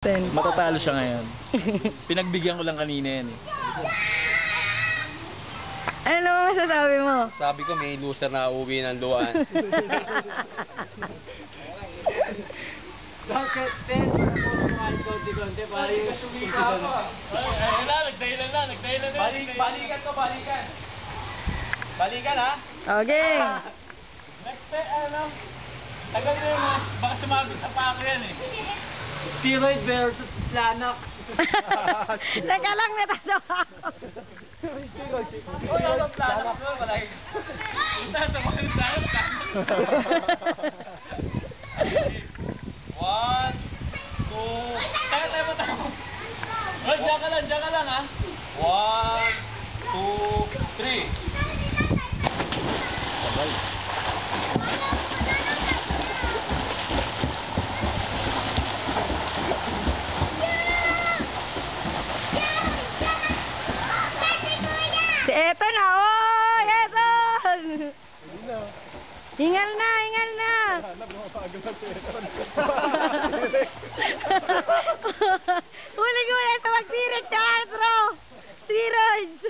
Matatalo siya ngayon. Pinagbigyan ko lang kanina yan eh. Ano naman masasabi mo? Sabi ko may loser na uuwi ng luan. Bakit? Konti-konti para yung sumika ako. Ayun na, nagdahilan na. Balikan to, balikan. Balikan ha? Okay. Next step, ano? Tagal na yun ha. Baka sumabit sa pako yan eh. Steroid versus Planax. Teka lang, natatawa ako. Oh, nasa Planax mo, malaki. Punta sa mga nagdahilan. 1, 2, Tayo mo tayo. Oh, diyan ka lang ha. 1, 2, 3. Si Eton na, oh! Eton! Hingal na, hingal na! Huli ko na sa mag-direct sa Astro! Steroids!